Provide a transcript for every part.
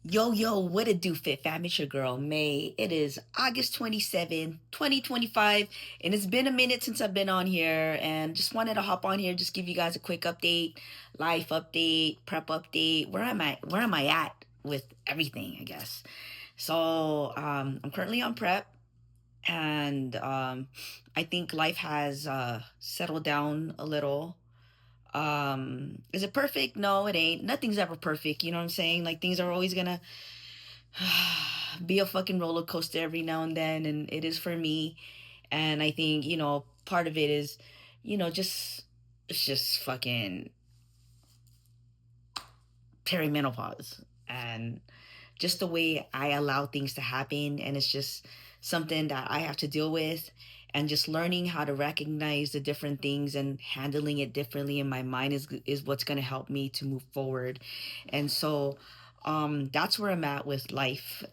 Yo, yo, what it do, Fit Fam? It's your girl, May. It is August 27th, 2025, and it's been a minute since I've been on here, and just wanted to hop on here, just give you guys a quick update, life update, prep update. Where am I at with everything, I guess. So, I'm currently on prep, and I think life has settled down a little. Is it perfect? No, it ain't. Nothing's ever perfect, you know what I'm saying? Like, things are always gonna be a fucking roller coaster every now and then, and it is for me. And I think, part of it is, just it's just fucking perimenopause, and just the way I allow things to happen, and it's just something that I have to deal with, and just learning how to recognize the different things and handling it differently in my mind is what's going to help me to move forward. And so that's where I'm at with life.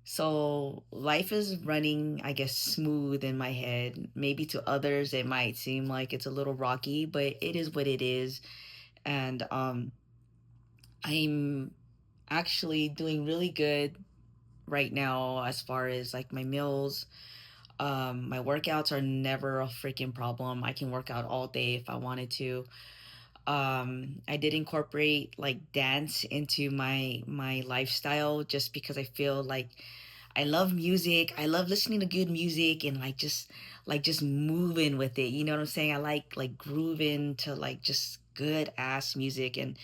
So life is running, I guess, smooth in my head. Maybe to others it might seem like it's a little rocky, but it is what it is. And I'm actually doing really good right now as far as like my meals. My workouts are never a freaking problem. I can work out all day if I wanted to. I did incorporate like dance into my lifestyle just because I feel like I love music. I love listening to good music and like just moving with it. You know what I'm saying? I like grooving to like just good ass music. And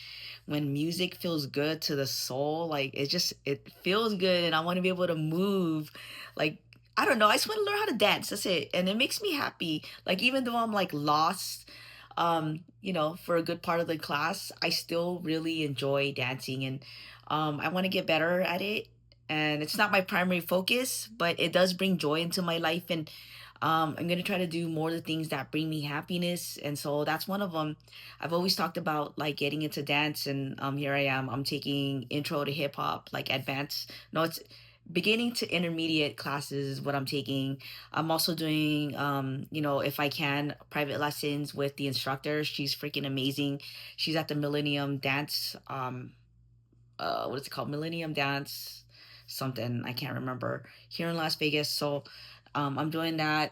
when music feels good to the soul, like it feels good, and I want to be able to move. Like, I don't know, I just want to learn how to dance. That's it. And it makes me happy. Like, even though I'm like lost for a good part of the class, I still really enjoy dancing, and I want to get better at it. And it's not my primary focus, but it does bring joy into my life. And I'm gonna try to do more of the things that bring me happiness, and so that's one of them. I've always talked about like getting into dance, and here I am. I'm taking intro to hip hop, like advanced. No, it's beginning to intermediate classes is what I'm taking. I'm also doing, if I can, private lessons with the instructor. She's freaking amazing. She's at the Millennium Dance. What is it called? Millennium Dance, something I can't remember, here in Las Vegas. So, I'm doing that.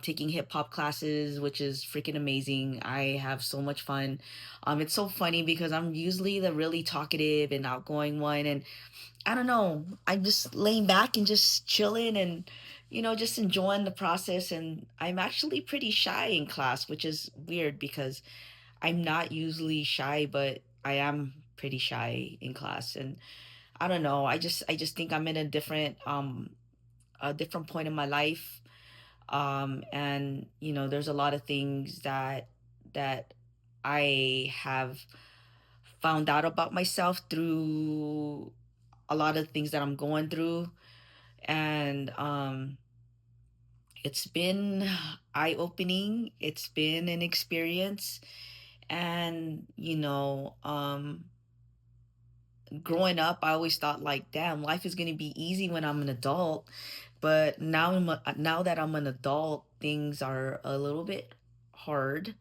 Taking hip hop classes, which is freaking amazing. I have so much fun. It's so funny because I'm usually the really talkative and outgoing one, and I don't know. I'm just laying back and just chilling, and, just enjoying the process. And I'm actually pretty shy in class, which is weird because I'm not usually shy, but I am pretty shy in class. And I don't know. I just think I'm in a different point in my life. And there's a lot of things that I have found out about myself through a lot of things that I'm going through. And it's been eye opening. It's been an experience. And, growing up, I always thought like, damn, life is going to be easy when I'm an adult. But now that I'm an adult, things are a little bit hard.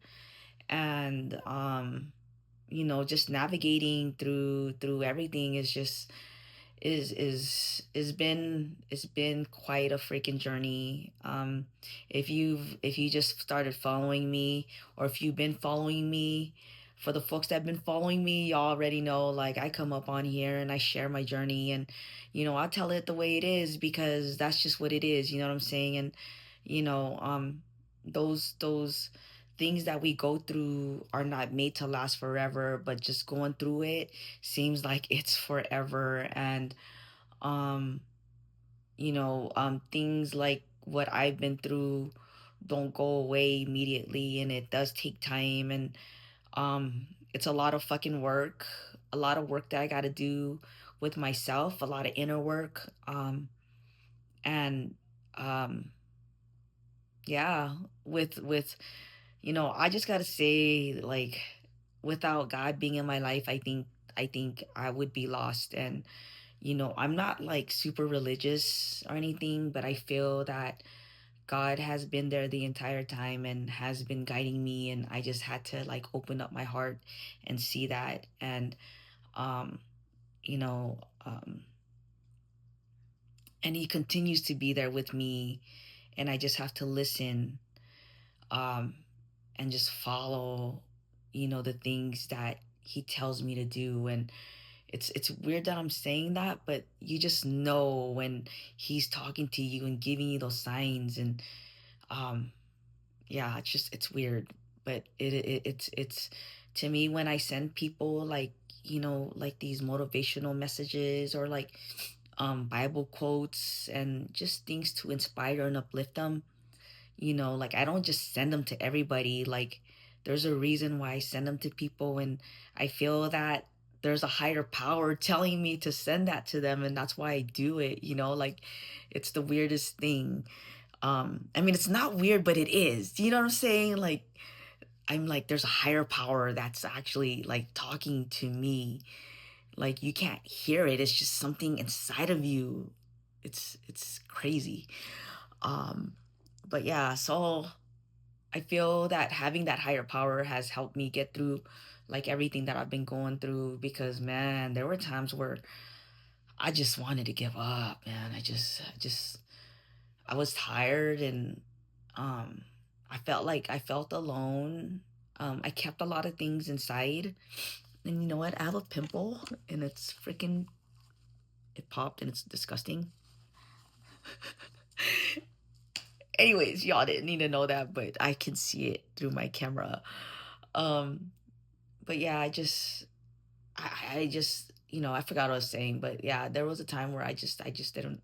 And, just navigating through everything is just is been it's been quite a freaking journey. If you just started following me, or if you've been following me, for the folks that have been following me, y'all already know, like, I come up on here and I share my journey, and I'll tell it the way it is, because that's just what it is, you know what I'm saying? And you know those things that we go through are not made to last forever, but just going through it seems like it's forever. And um things like what I've been through don't go away immediately, and it does take time. And it's a lot of fucking work, a lot of work that I got to do with myself, a lot of inner work. And um yeah, with I just got to say, like, without God being in my life, I think I would be lost. And I'm not like super religious or anything, but I feel that God has been there the entire time and has been guiding me, and I just had to like open up my heart and see that. And um you know, and he continues to be there with me, and I just have to listen, um, and just follow, the things that he tells me to do. And it's weird that I'm saying that, but you just know when he's talking to you and giving you those signs. And um yeah, it's weird, but it's to me, when I send people like, like these motivational messages, or like Bible quotes and just things to inspire and uplift them. Like, I don't just send them to everybody. Like, there's a reason why I send them to people, and I feel that there's a higher power telling me to send that to them, and that's why I do it. Like, it's the weirdest thing. I mean, it's not weird, but it is. You know what I'm saying? Like, I'm like, there's a higher power that's actually like talking to me. Like, you can't hear it. It's just something inside of you. It's crazy. Um, but yeah, so I feel that having that higher power has helped me get through like everything that I've been going through, because man, there were times where I just wanted to give up, man. I was tired, and um I felt alone. I kept a lot of things inside. And you know what? I have a pimple, and it's freaking it popped, and it's disgusting. Anyways, y'all didn't need to know that, but I can see it through my camera. Um but yeah, I just, I forgot what I was saying, but yeah, there was a time where I just didn't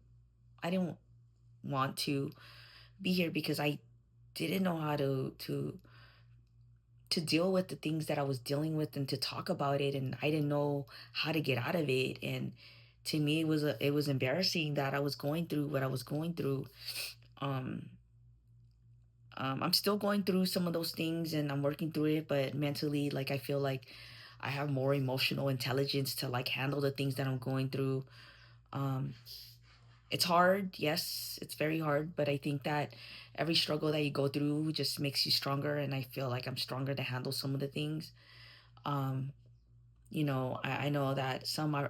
want to be here, because I didn't know how to deal with the things that I was dealing with, and to talk about it, and I didn't know how to get out of it. And to me, it was embarrassing that I was going through what I was going through. Um I'm still going through some of those things, and I'm working through it, but mentally, like, I feel like I have more emotional intelligence to like handle the things that I'm going through. Um, it's hard, yes, it's very hard, but I think that every struggle that you go through just makes you stronger, and I feel like I'm stronger to handle some of the things. Um, I know that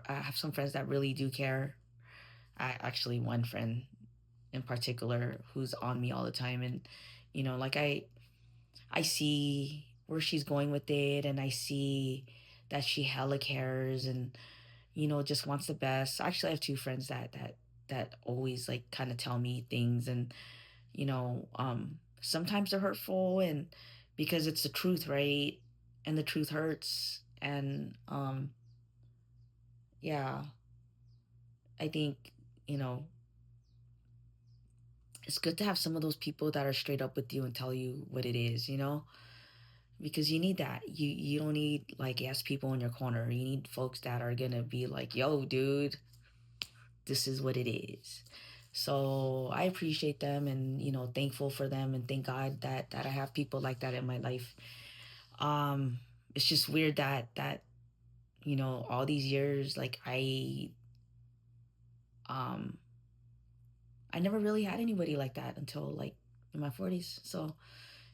I have some friends that really do care. I actually, one friend in particular who's on me all the time, and like, I see where she's going with it, and I see that she hella cares, and just wants the best. Actually, I have two friends that always like kind of tell me things, and sometimes they're hurtful, and because it's the truth, right? And the truth hurts. And yeah, I think, you know, it's good to have some of those people that are straight up with you and tell you what it is, because you need that. You don't need like yes people in your corner. You need folks that are gonna be like, yo, dude, this is what it is. So I appreciate them, and thankful for them, and thank God that I have people like that in my life. Um, it's just weird that all these years, like, um I never really had anybody like that until like in my 40s. So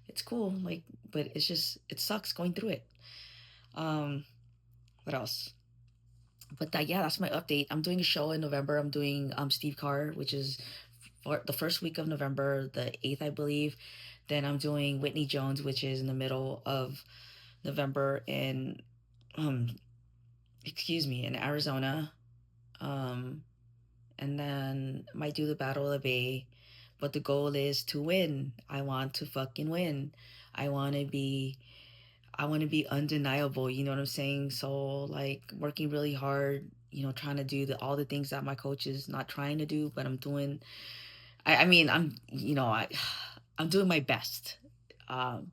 it's cool, like, but it's just it sucks going through it. Um, what else? But yeah, that's my update. I'm doing a show in November. I'm doing Steve Carr, which is for the first week of November, the 8th, I believe. Then I'm doing Whitney Jones, which is in the middle of November in um excuse me, in Arizona. Um and then might do the Battle of the Bay. But the goal is to win. I want to fucking win. I want to be I want to be undeniable, you know what I'm saying? So like working really hard, trying to do all the things that my coach is not trying to do, but I'm doing. I mean, I'm doing my best. Um,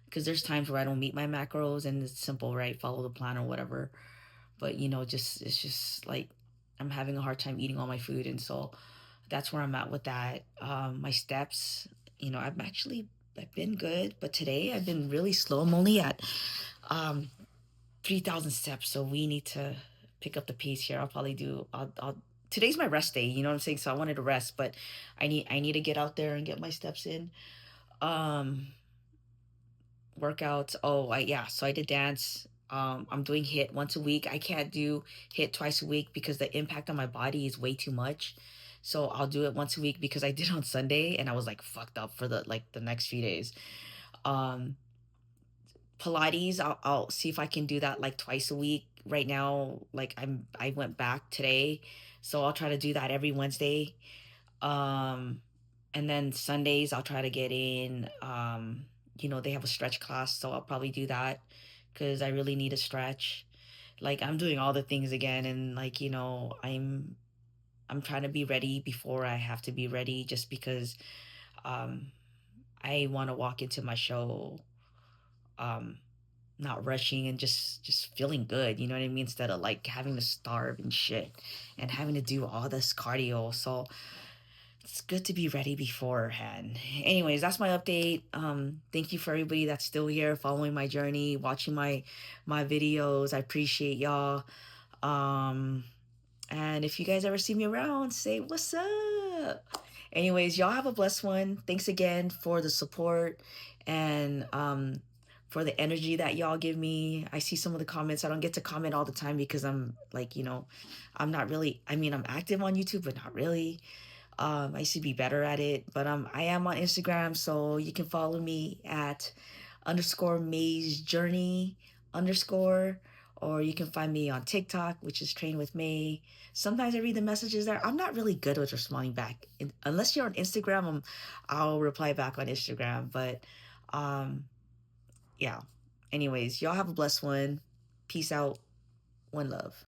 because there's times where I don't meet my macros, and it's simple, right? Follow the plan or whatever. But just it's just like I'm having a hard time eating all my food, and so that's where I'm at with that. My steps, I've been good, but today I've been really slow. I'm only at um 3,000 steps, so we need to pick up the pace here. I'll today's my rest day, you know what I'm saying? So I wanted to rest, but I need to get out there and get my steps in. Um Workouts. Oh, yeah, so I did dance. I'm doing hit once a week. I can't do hit twice a week because the impact on my body is way too much. So I'll do it once a week because I did on Sunday and I was like fucked up for the next few days. Um, Pilates, I'll see if I can do that like twice a week. Right now, like I went back today, so I'll try to do that every Wednesday. Um, and then Sundays I'll try to get in. They have a stretch class, so I'll probably do that because I really need a stretch. Like I'm doing all the things again, and like I'm trying to be ready before I have to be ready, just because um I want to walk into my show um not rushing and just feeling good, you know what I mean, instead of like having to starve and shit and having to do all this cardio. So it's good to be ready beforehand. Anyways, that's my update. Thank you for everybody that's still here following my journey, watching my videos. I appreciate y'all. um and if you guys ever see me around, say what's up. Anyways, y'all have a blessed one. Thanks again for the support and for the energy that y'all give me. I see some of the comments. I don't get to comment all the time because I'm like, I'm not really, I mean, I'm active on YouTube, but not really. I should be better at it, but I am on Instagram, so you can follow me at underscore May's Journey underscore, or you can find me on TikTok, which is Train with May. Sometimes I read the messages there. I'm not really good with responding back, unless you're on Instagram. I'll reply back on Instagram, but um, yeah. Anyways, y'all have a blessed one. Peace out. One love.